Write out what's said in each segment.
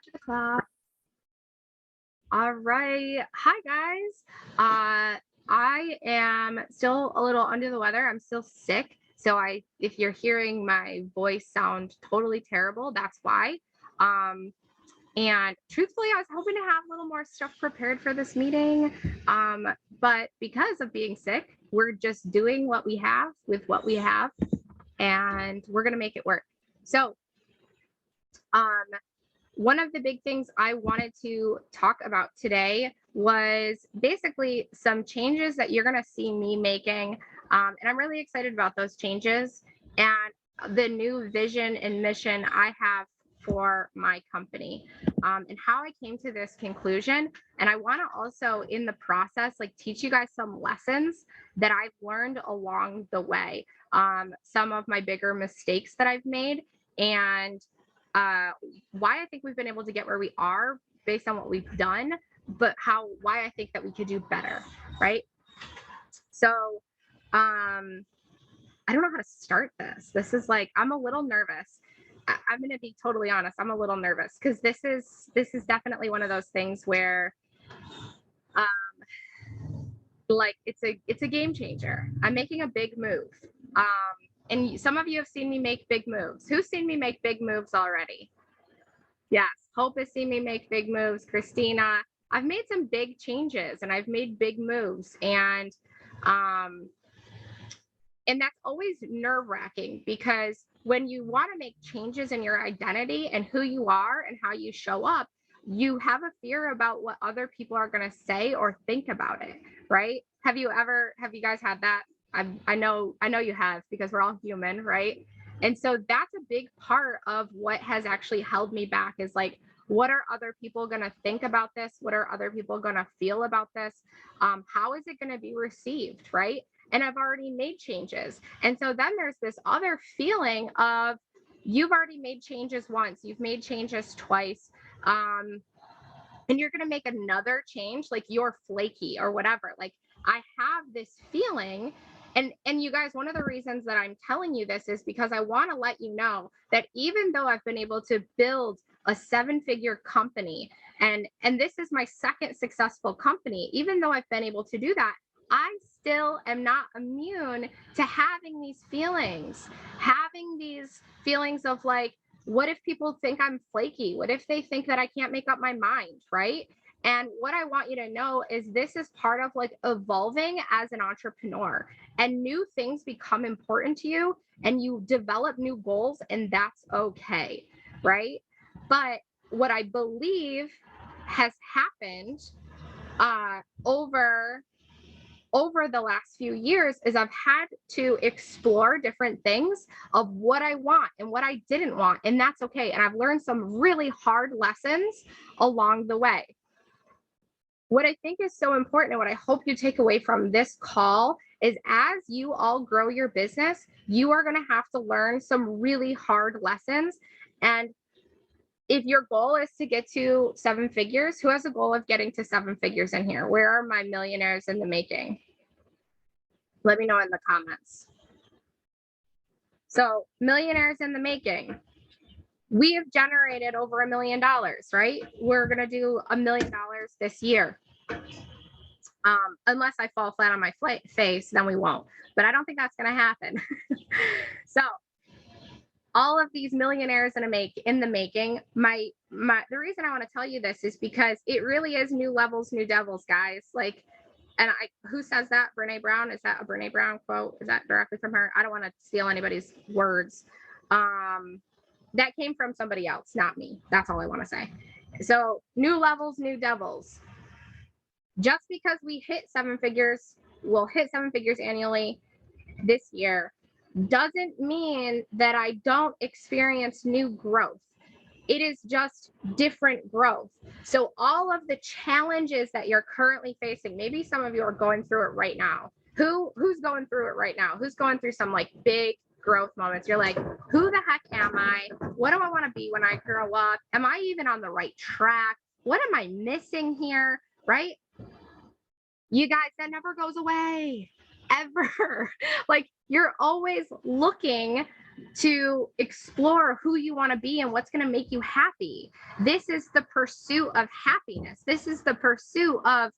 to the class. All right. Hi, guys. I am still a little under the weather. I'm still sick. So if you're hearing my voice sound totally terrible, that's why. And truthfully, I was hoping to have a little more stuff prepared for this meeting. But because of being sick, we're just doing what we have with what we have, and we're going to make it work. So, one of the big things I wanted to talk about today was basically some changes that you're going to see me making. And I'm really excited about those changes and the new vision and mission I have for my company, and how I came to this conclusion. And I want to also, in the process, like teach you guys some lessons that I've learned along the way, some of my bigger mistakes that I've made, and why I think we've been able to get where we are based on what we've done, but why I think that we could do better, right? So I don't know how to start this. This is like, I'm a little nervous. I'm going to be totally honest. I'm a little nervous because this is definitely one of those things where like it's a game changer. I'm making a big move. And some of you have seen me make big moves. Who's seen me make big moves already? Yes, Hope has seen me make big moves. Christina, I've made some big changes and I've made big moves, and that's always nerve-wracking because when you want to make changes in your identity and who you are and how you show up, you have a fear about what other people are going to say or think about it, right? Have you guys had that? I know you have, because we're all human, right? And so that's a big part of what has actually held me back, is like, what are other people going to think about this? What are other people going to feel about this? How is it going to be received, right? And I've already made changes. And so then there's this other feeling of, you've already made changes once, you've made changes twice, and you're going to make another change, like you're flaky or whatever. Like, I have this feeling, and you guys, one of the reasons that I'm telling you this is because I want to let you know that even though I've been able to build a 7-figure company, and this is my second successful company, even though I've been able to do that, I still am not immune to having these feelings of like, what if people think I'm flaky? What if they think that I can't make up my mind, right? And what I want you to know is this is part of like evolving as an entrepreneur, and new things become important to you and you develop new goals, and that's okay, right? But what I believe has happened over the last few years is I've had to explore different things of what I want and what I didn't want, and that's okay. And I've learned some really hard lessons along the way. What I think is so important, and what I hope you take away from this call, is as you all grow your business, you are going to have to learn some really hard lessons. And if your goal is to get to 7 figures, who has a goal of getting to 7 figures in here? Where are my millionaires in the making? Let me know in the comments. So, millionaires in the making. We have generated over $1 million, right? We're going to do $1 million this year. Unless I fall flat on my face, then we won't. But I don't think that's going to happen. So, all of these millionaires in the making, the reason I want to tell you this is because it really is new levels, new devils, guys. Like, and who says that? Brene Brown? Is that a Brene Brown quote? Is that directly from her? I don't want to steal anybody's words. That came from somebody else, not me. That's all I want to say. So, new levels, new devils. Just because we hit 7 figures, we'll hit 7 figures annually this year, doesn't mean that I don't experience new growth. It is just different growth. So all of the challenges that you're currently facing, maybe some of you are going through it right now. Who's going through it right now? Who's going through some like big growth moments? You're like, who the heck am I? What do I want to be when I grow up? Am I even on the right track? What am I missing here? Right? You guys, that never goes away, ever. Like, you're always looking to explore who you want to be and what's going to make you happy. This is the pursuit of happiness. This is the pursuit of,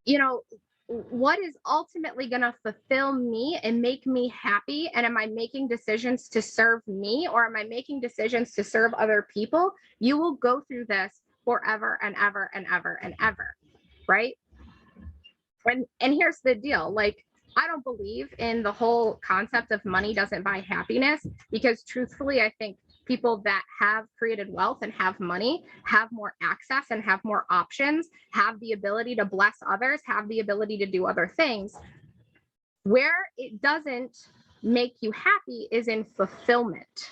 you know, what is ultimately going to fulfill me and make me happy? And am I making decisions to serve me, or am I making decisions to serve other people? You will go through this forever and ever and ever and ever, right? And here's the deal, like, I don't believe in the whole concept of money doesn't buy happiness, because truthfully, I think people that have created wealth and have money have more access and have more options, have the ability to bless others, have the ability to do other things. Where it doesn't make you happy is in fulfillment.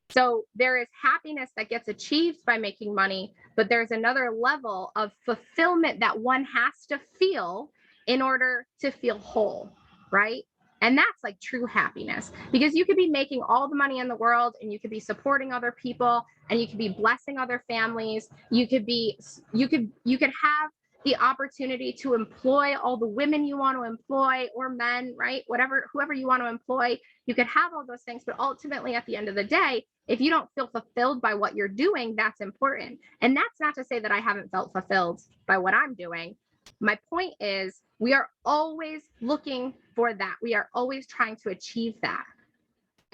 So there is happiness that gets achieved by making money, but there's another level of fulfillment that one has to feel in order to feel whole, right? And that's like true happiness, because you could be making all the money in the world and you could be supporting other people and you could be blessing other families. You could have the opportunity to employ all the women you want to employ, or men, right? Whoever you want to employ, you could have all those things. But ultimately, at the end of the day, if you don't feel fulfilled by what you're doing, that's important. And that's not to say that I haven't felt fulfilled by what I'm doing. My point is, we are always looking for that. We are always trying to achieve that.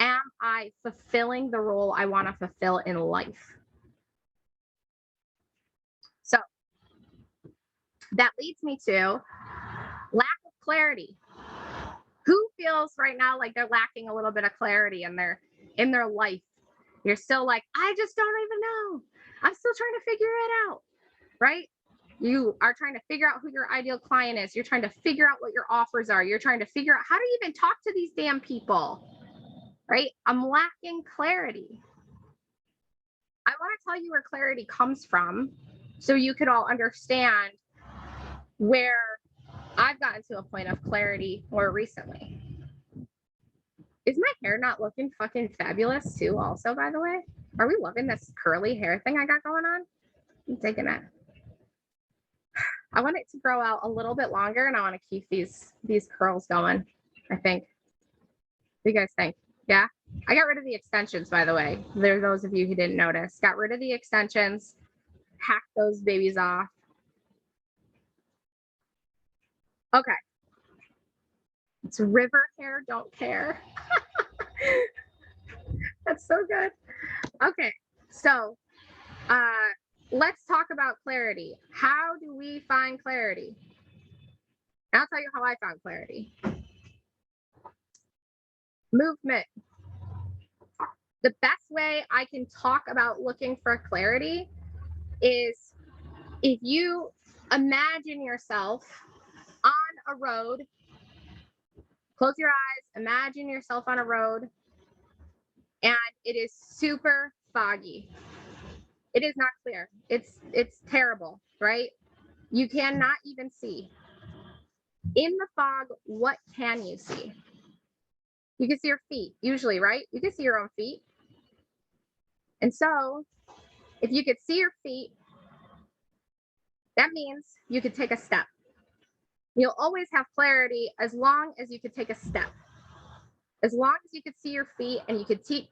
Am I fulfilling the role I want to fulfill in life? So that leads me to lack of clarity. Who feels right now like they're lacking a little bit of clarity in their life? You're still like, I just don't even know. I'm still trying to figure it out, right? You are trying to figure out who your ideal client is. You're trying to figure out what your offers are. You're trying to figure out how to even talk to these damn people, right? I'm lacking clarity. I want to tell you where clarity comes from so you could all understand where I've gotten to a point of clarity more recently. Is my hair not looking fucking fabulous too, also, by the way? Are we loving this curly hair thing I got going on? I'm digging it. I want it to grow out a little bit longer, and I want to keep these curls going, I think. What do you guys think? Yeah? I got rid of the extensions, by the way. There are those of you who didn't notice. Got rid of the extensions, hacked those babies off. Okay. It's river hair, don't care. That's so good. Okay, so let's talk about clarity. How do we find clarity? I'll tell you how I found clarity. Movement. The best way I can talk about looking for clarity is if you imagine yourself on a road, close your eyes, imagine yourself on a road, and it is super foggy. It is not clear. It's terrible, right? You cannot even see. In the fog, what can you see? You can see your feet, usually, right? You can see your own feet. And so, if you could see your feet, that means you could take a step. You'll always have clarity as long as you could take a step. As long as you could see your feet and you could keep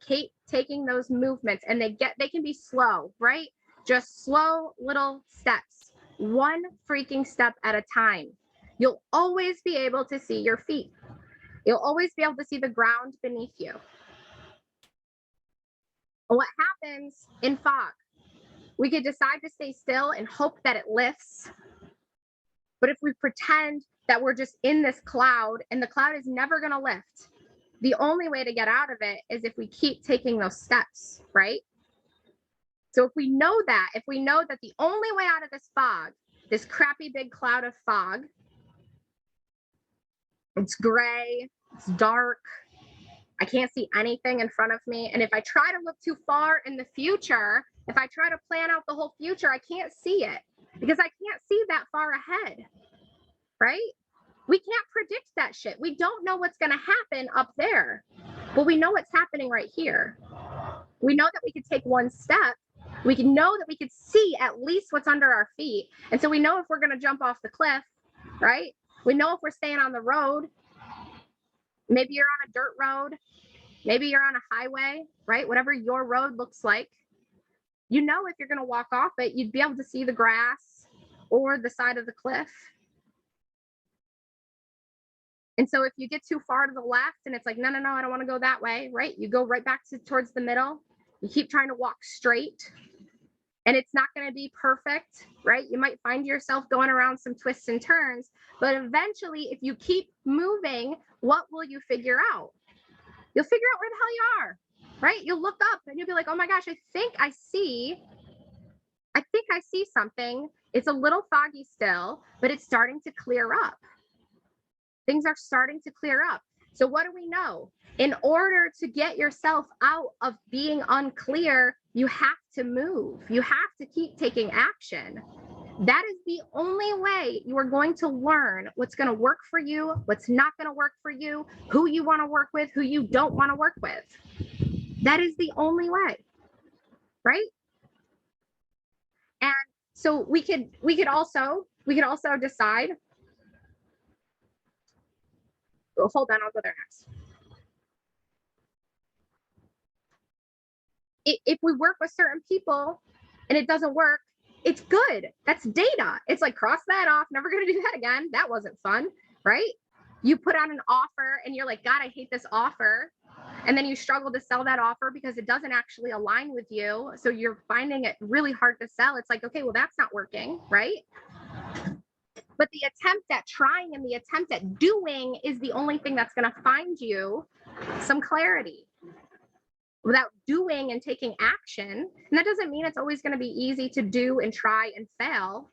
taking those movements, and they can be slow, right? Just slow little steps, one freaking step at a time. You'll always be able to see your feet. You'll always be able to see the ground beneath you. And what happens in fog? We could decide to stay still and hope that it lifts. But if we pretend that we're just in this cloud and the cloud is never going to lift, the only way to get out of it is if we keep taking those steps, right? So if we know that the only way out of this fog, this crappy big cloud of fog, it's gray, it's dark, I can't see anything in front of me. And if I try to look too far in the future, if I try to plan out the whole future, I can't see it because I can't see that far ahead, right? We can't predict that shit. We don't know what's going to happen up there, but we know what's happening right here. We know that we could take one step. We can know that we could see at least what's under our feet. And so we know if we're going to jump off the cliff, right? We know if we're staying on the road. Maybe you're on a dirt road. Maybe you're on a highway, right? Whatever your road looks like, you know, if you're going to walk off it, you'd be able to see the grass or the side of the cliff. And so if you get too far to the left and it's like, no, I don't want to go that way, right? You go right back towards the middle. You keep trying to walk straight, and it's not going to be perfect, right? You might find yourself going around some twists and turns, but eventually, if you keep moving, what will you figure out? You'll figure out where the hell you are, right? You'll look up and you'll be like, oh my gosh, I think I see something. It's a little foggy still, but it's starting to clear up. Things are starting to clear up. So what do we know? In order to get yourself out of being unclear, you have to move. You have to keep taking action. That is the only way you are going to learn what's going to work for you, what's not going to work for you, who you want to work with, who you don't want to work with. That is the only way, right? And so we could also decide. Oh, hold on, I'll go there next. If we work with certain people and it doesn't work, it's good. That's data. It's like, cross that off. Never going to do that again. That wasn't fun, right? You put out an offer and you're like, God, I hate this offer. And then you struggle to sell that offer because it doesn't actually align with you. So you're finding it really hard to sell. It's like, okay, well, that's not working, right? But the attempt at trying and the attempt at doing is the only thing that's going to find you some clarity. Without doing and taking action, and that doesn't mean it's always going to be easy to do and try and fail.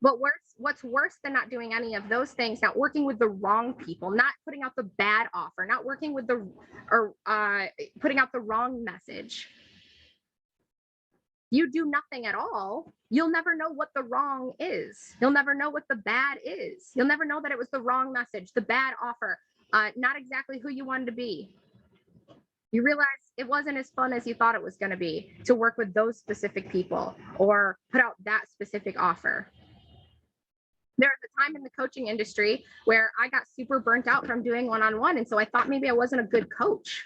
But what's worse than not doing any of those things, not working with the wrong people, not putting out the bad offer, not working with putting out the wrong message. You do nothing at all, you'll never know what the wrong is. You'll never know what the bad is. You'll never know that it was the wrong message, the bad offer, not exactly who you wanted to be. You realize it wasn't as fun as you thought it was going to be to work with those specific people or put out that specific offer. There was a time in the coaching industry where I got super burnt out from doing one-on-one. And so I thought maybe I wasn't a good coach.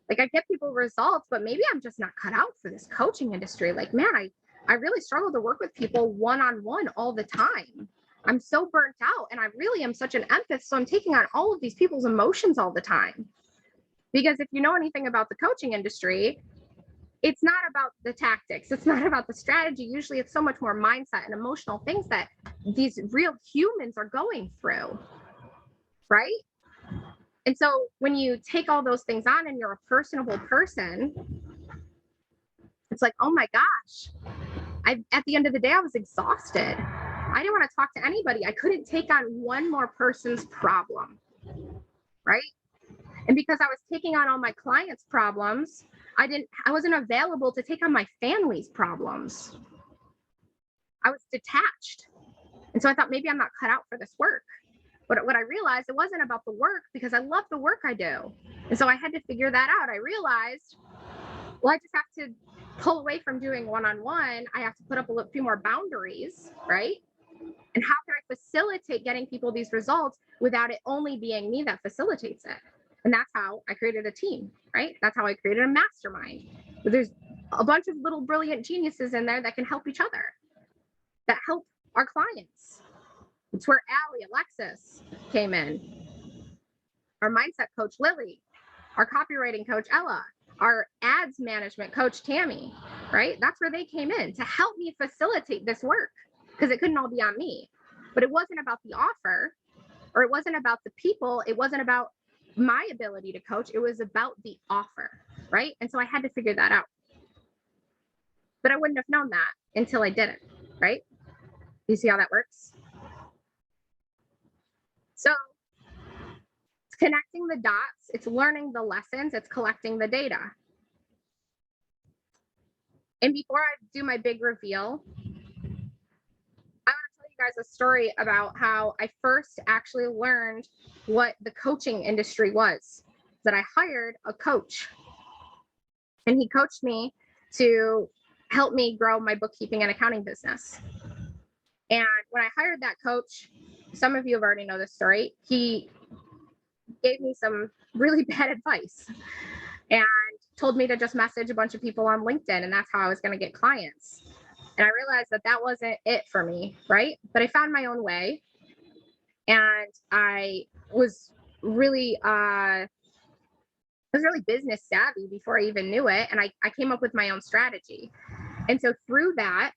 Like, I get people results, but maybe I'm just not cut out for this coaching industry. Like, man, I really struggle to work with people one-on-one all the time. I'm so burnt out, and I really am such an empath. So I'm taking on all of these people's emotions all the time. Because if you know anything about the coaching industry, it's not about the tactics. It's not about the strategy. Usually it's so much more mindset and emotional things that these real humans are going through, right? And so when you take all those things on and you're a personable person, it's like, oh my gosh, at the end of the day, I was exhausted. I didn't want to talk to anybody. I couldn't take on one more person's problem, right? And because I was taking on all my clients' problems, I wasn't available to take on my family's problems. I was detached. And so I thought, maybe I'm not cut out for this work. But what I realized, it wasn't about the work, because I love the work I do. And so I had to figure that out. I realized, well, I just have to pull away from doing one-on-one. I have to put up a few more boundaries, right? And how can I facilitate getting people these results without it only being me that facilitates it? And that's how I created a team, right? That's how I created a mastermind. There's a bunch of little brilliant geniuses in there that can help each other, that help our clients. It's where Allie, Alexis came in. Our mindset coach, Lily. Our copywriting coach, Ella. Our ads management coach, Tammy, right? That's where they came in to help me facilitate this work, because it couldn't all be on me. But it wasn't about the offer, or it wasn't about the people. It wasn't about my ability to coach. It was about the offer, right? And so I had to figure that out. But I wouldn't have known that until I did it, right? You see how that works? So it's connecting the dots, it's learning the lessons, it's collecting the data. And before I do my big reveal, I want to tell you guys a story about how I first actually learned what the coaching industry was. That I hired a coach, and he coached me to help me grow my bookkeeping and accounting business. And when I hired that coach, some of you have already know this story, he gave me some really bad advice and told me to just message a bunch of people on LinkedIn, and that's how I was going to get clients. And I realized that that wasn't it for me, right? But I found my own way, and I was really business savvy before I even knew it, and I came up with my own strategy. And so through that,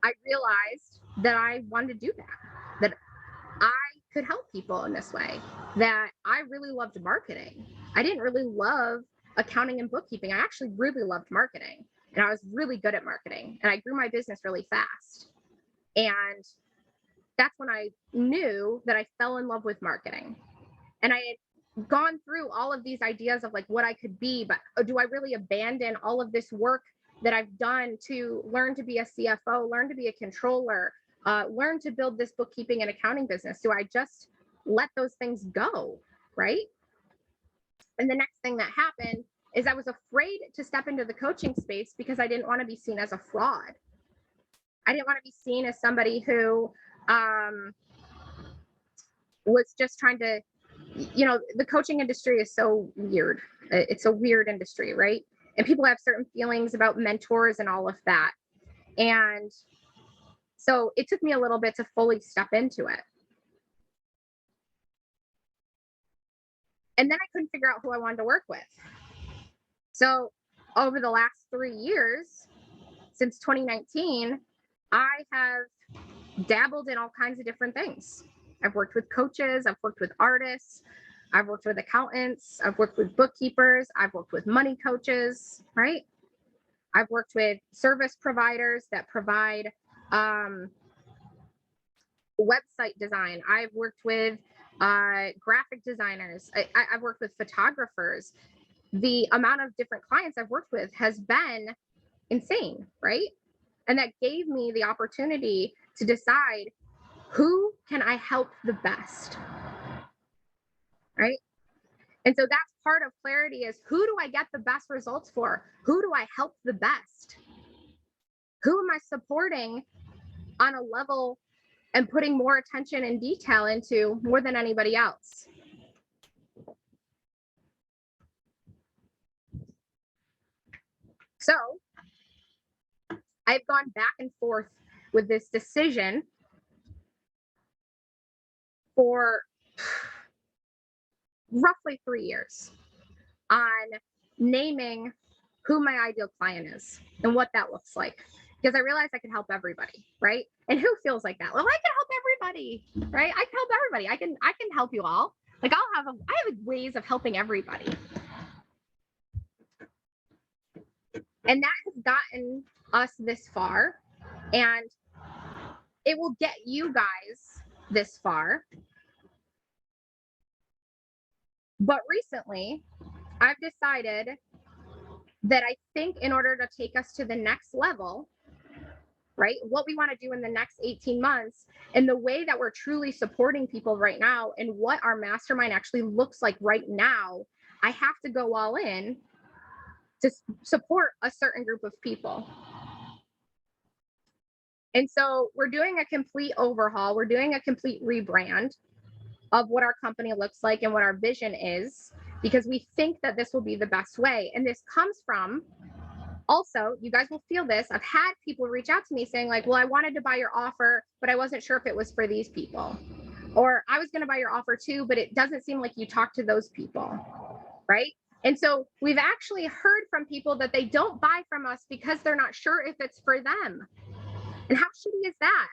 I realized that I wanted to do that I could help people in this way, that I really loved marketing. I didn't really love accounting and bookkeeping. I actually really loved marketing, and I was really good at marketing, and I grew my business really fast. And that's when I knew that I fell in love with marketing. And I had gone through all of these ideas of like what I could be, but do I really abandon all of this work that I've done to learn to be a CFO, learn to be a controller, learn to build this bookkeeping and accounting business? Do I just let those things go, right? And the next thing that happened is I was afraid to step into the coaching space because I didn't want to be seen as a fraud. I didn't want to be seen as somebody who was just trying to, the coaching industry is so weird. It's a weird industry, right? And people have certain feelings about mentors and all of that. And so it took me a little bit to fully step into it. And then I couldn't figure out who I wanted to work with. So over the last 3 years, since 2019, I have dabbled in all kinds of different things. I've worked with coaches, I've worked with artists, I've worked with accountants, I've worked with bookkeepers, I've worked with money coaches, right? I've worked with service providers that provide website design. I've worked with graphic designers. I've worked with photographers. The amount of different clients I've worked with has been insane, right? And that gave me the opportunity to decide, who can I help the best, right? And so that's part of clarity, is who do I get the best results for? Who do I help the best? Who am I supporting on a level and putting more attention and detail into more than anybody else? So I've gone back and forth with this decision for roughly 3 years on naming who my ideal client is and what that looks like, because I realized I could help everybody, right? And who feels like that? Well, I can help everybody, right? I can help everybody. I can help you all. Like I have ways of helping everybody. And that has gotten us this far, and it will get you guys this far. But recently, I've decided that I think in order to take us to the next level, right, what we want to do in the next 18 months, and the way that we're truly supporting people right now, and what our mastermind actually looks like right now, I have to go all in to support a certain group of people. And so we're doing a complete overhaul. We're doing a complete rebrand of what our company looks like and what our vision is, because we think that this will be the best way. And this comes from, also, you guys will feel this, I've had people reach out to me saying like, well, I wanted to buy your offer, but I wasn't sure if it was for these people. Or I was going to buy your offer too, but it doesn't seem like you talked to those people, right? And so we've actually heard from people that they don't buy from us because they're not sure if it's for them. And how shitty is that,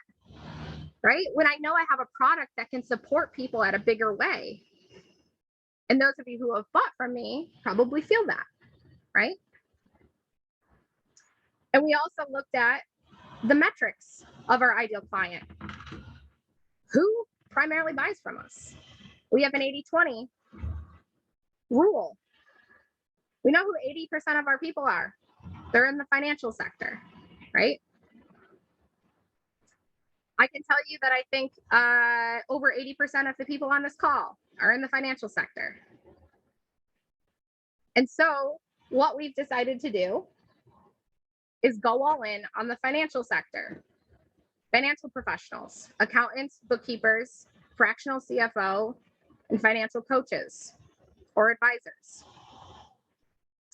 right? When I know I have a product that can support people at a bigger way. And those of you who have bought from me probably feel that, right? And we also looked at the metrics of our ideal client. Who primarily buys from us? We have an 80-20 rule. We know who 80% of our people are. They're in the financial sector, right? I can tell you that I think over 80% of the people on this call are in the financial sector. And so what we've decided to do is go all in on the financial sector. Financial professionals, accountants, bookkeepers, fractional CFO, and financial coaches or advisors.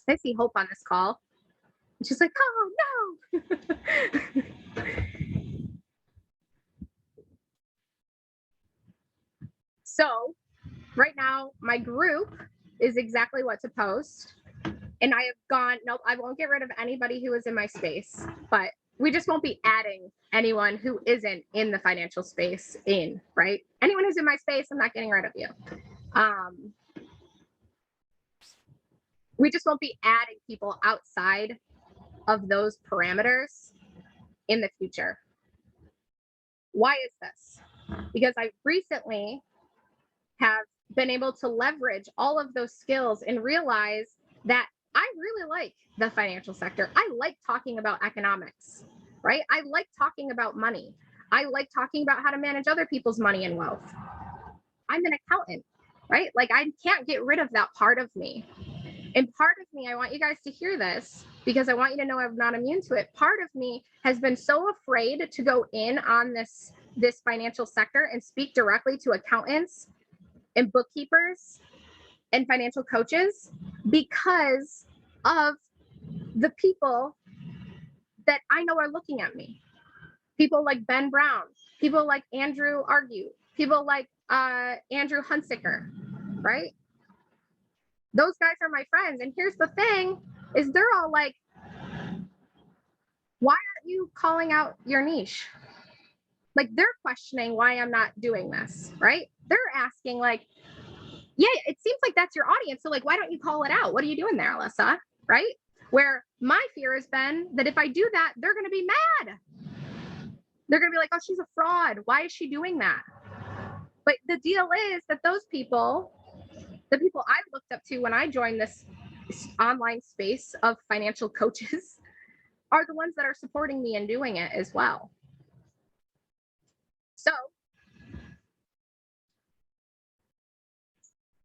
I see Hope on this call. And she's like, oh no. So right now, my group is exactly what to post. And I have gone, nope, I won't get rid of anybody who is in my space, but we just won't be adding anyone who isn't in the financial space in, right? Anyone who's in my space, I'm not getting rid of you. We just won't be adding people outside of those parameters in the future. Why is this? Because I recently have been able to leverage all of those skills and realize that I really like the financial sector. I like talking about economics, right? I like talking about money. I like talking about how to manage other people's money and wealth. I'm an accountant, right? Like I can't get rid of that part of me. And part of me, I want you guys to hear this because I want you to know I'm not immune to it. Part of me has been so afraid to go in on this financial sector and speak directly to accountants and bookkeepers and financial coaches because of the people that I know are looking at me. People like Ben Brown, people like Andrew Argue, people like Andrew Hunsicker, right? Those guys are my friends. And here's the thing is they're all like, why aren't you calling out your niche? Like they're questioning why I'm not doing this, right? They're asking like, yeah, it seems like that's your audience. So like, why don't you call it out? What are you doing there, Alyssa? Right? Where my fear has been that if I do that, they're going to be mad. They're going to be like, oh, she's a fraud. Why is she doing that? But the deal is that those people, the people I looked up to when I joined this online space of financial coaches are the ones that are supporting me and doing it as well. So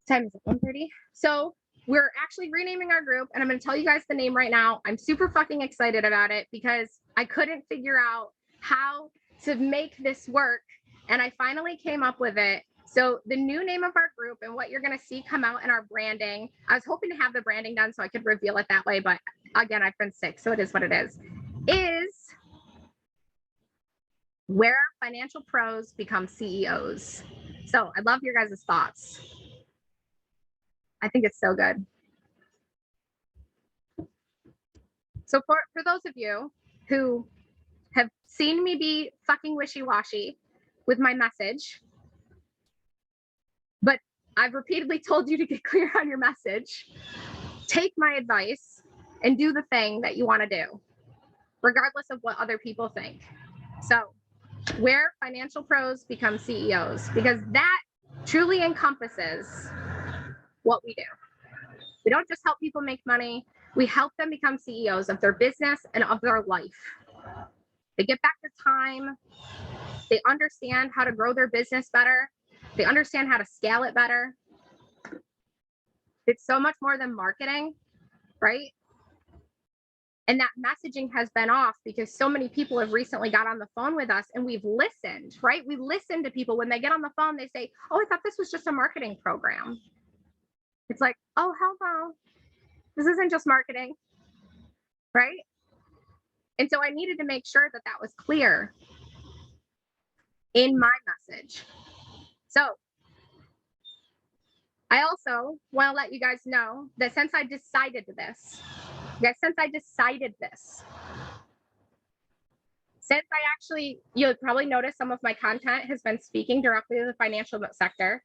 time is 1:30. So we're actually renaming our group and I'm going to tell you guys the name right now. I'm super fucking excited about it because I couldn't figure out how to make this work. And I finally came up with it. So the new name of our group and what you're going to see come out in our branding, I was hoping to have the branding done so I could reveal it that way. But again, I've been sick, so it is what it is where financial pros become CEOs. So I love your guys' thoughts. I think it's so good. So for those of you who have seen me be fucking wishy-washy with my message, but I've repeatedly told you to get clear on your message, take my advice and do the thing that you want to do, regardless of what other people think. So where financial pros become CEOs, because that truly encompasses what we do. We don't just help people make money, we help them become CEOs of their business and of their life. They get back their time, they understand how to grow their business better, they understand how to scale it better. It's so much more than marketing, right? And that messaging has been off because so many people have recently got on the phone with us and we've listened, right? We listen to people when they get on the phone, they say, oh, I thought this was just a marketing program. It's like, oh, hell no, this isn't just marketing, right? And so I needed to make sure that that was clear in my message. So I also want to let you guys know that since I decided this, since I actually, you'll probably notice some of my content has been speaking directly to the financial sector.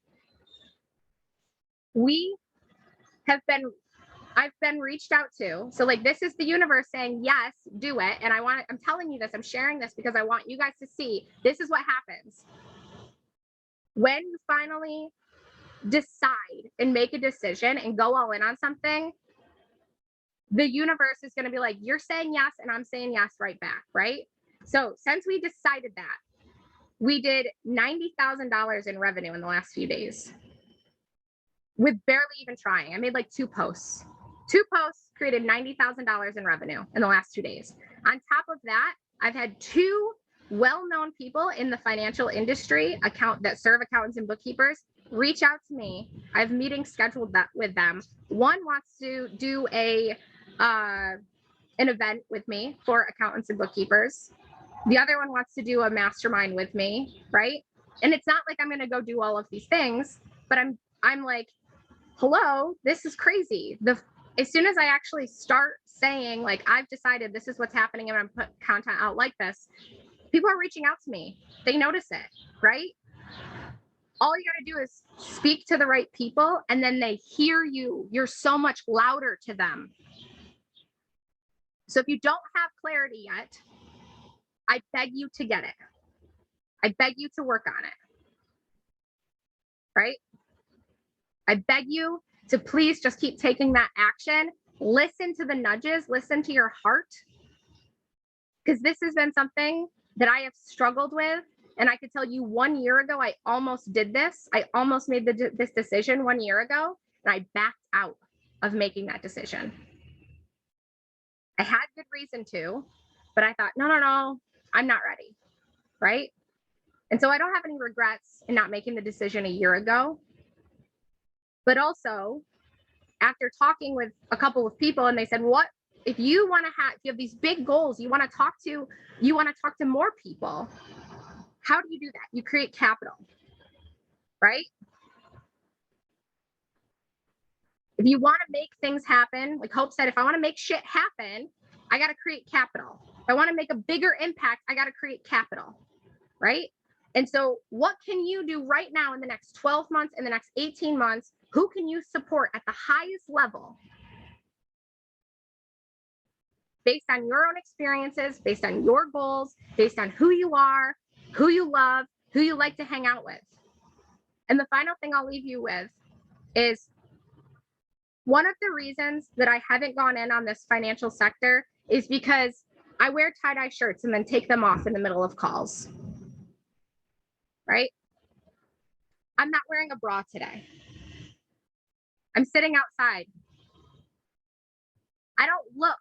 I've been reached out to. So like, this is the universe saying, yes, do it. And I'm telling you this, I'm sharing this because I want you guys to see, this is what happens. When you finally decide and make a decision and go all in on something, the universe is going to be like, you're saying yes, and I'm saying yes right back, right? So since we decided that, we did $90,000 in revenue in the last few days with barely even trying. I made like 2 posts. 2 posts created $90,000 in revenue in the last 2 days. On top of that, I've had 2 well-known people in the financial industry that serve accountants and bookkeepers reach out to me. I have meetings scheduled with them. One wants to do an event with me for accountants and bookkeepers. The other one wants to do a mastermind with me, right? And it's not like I'm going to go do all of these things, but I'm like, hello, this is crazy. As soon as I actually start saying, like, I've decided this is what's happening and I'm putting content out like this, people are reaching out to me. They notice it, right? All you got to do is speak to the right people, and then they hear you. You're so much louder to them. So if you don't have clarity yet, I beg you to get it. I beg you to work on it, right? I beg you to please just keep taking that action. Listen to the nudges, listen to your heart, because this has been something that I have struggled with. And I could tell you 1 year ago, I almost did this. I almost made this decision 1 year ago, and I backed out of making that decision. I had good reason to, but I thought, no, I'm not ready, right? And so I don't have any regrets in not making the decision a year ago. But also, after talking with a couple of people, and they said, what if you want to have, if you have these big goals, you want to talk to more people, how do you do that? You create capital, right? If you want to make things happen, like Hope said, if I want to make shit happen, I got to create capital. If I want to make a bigger impact, I got to create capital, right? And so what can you do right now in the next 12 months, in the next 18 months? Who can you support at the highest level based on your own experiences, based on your goals, based on who you are, who you love, who you like to hang out with? And the final thing I'll leave you with is one of the reasons that I haven't gone in on this financial sector is because I wear tie-dye shirts and then take them off in the middle of calls, right? I'm not wearing a bra today. I'm sitting outside. I don't look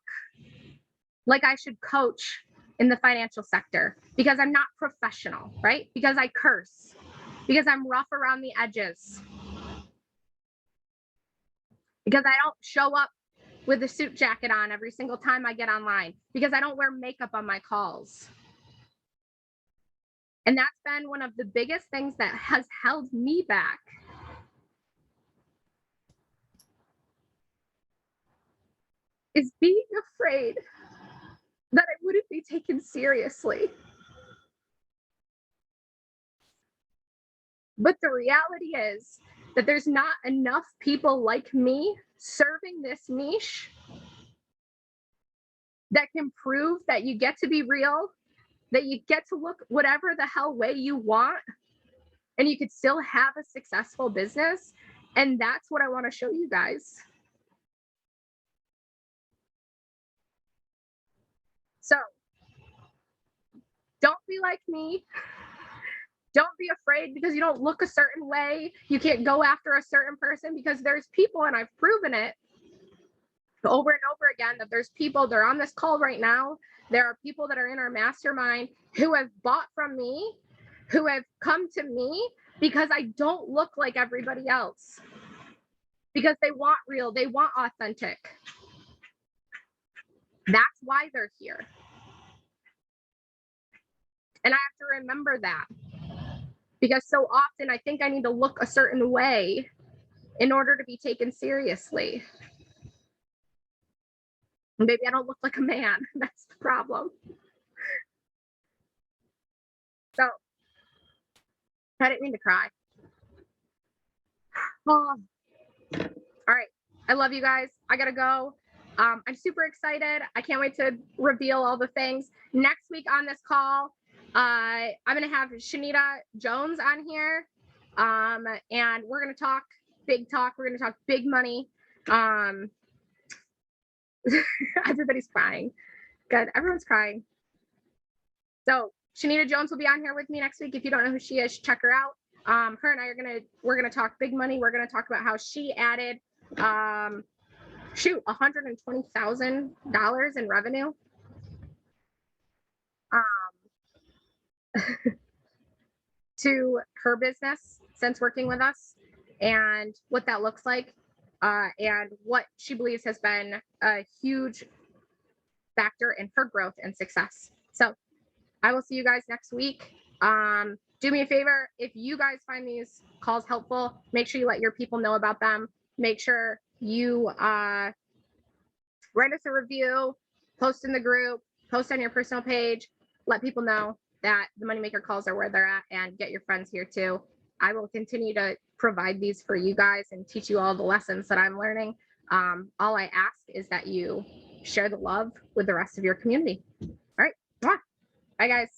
like I should coach in the financial sector because I'm not professional, right? Because I curse, because I'm rough around the edges, because I don't show up with a suit jacket on every single time I get online, because I don't wear makeup on my calls. And that's been one of the biggest things that has held me back. Is being afraid that I wouldn't be taken seriously. But the reality is that there's not enough people like me serving this niche that can prove that you get to be real, that you get to look whatever the hell way you want, and you could still have a successful business. And that's what I want to show you guys. So don't be like me. Don't be afraid because you don't look a certain way. You can't go after a certain person, because there's people, and I've proven it over and over again, that there's people, they're on this call right now. There are people that are in our mastermind who have bought from me, who have come to me because I don't look like everybody else, because they want real, they want authentic. That's why they're here. And I have to remember that, because so often I think I need to look a certain way in order to be taken seriously. Maybe I don't look like a man. That's the problem. So I didn't mean to cry. Oh. All right. I love you guys. I gotta go. I'm super excited. I can't wait to reveal all the things. Next week on this call, I'm gonna have Shanita Jones on here. And we're gonna talk big talk. We're gonna talk big money. Everybody's crying. Good. Everyone's crying. So Shanita Jones will be on here with me next week. If you don't know who she is, check her out. Her and I we're gonna talk big money. We're gonna talk about how she added $120,000 in revenue. to her business since working with us and what that looks like, and what she believes has been a huge factor in her growth and success. So I will see you guys next week. Do me a favor, if you guys find these calls helpful, make sure you let your people know about them. Make sure you write us a review, post in the group, post on your personal page, let people know that the Moneymaker calls are where they're at, and get your friends here too. I will continue to provide these for you guys and teach you all the lessons that I'm learning. All I ask is that you share the love with the rest of your community. All right. Bye, guys.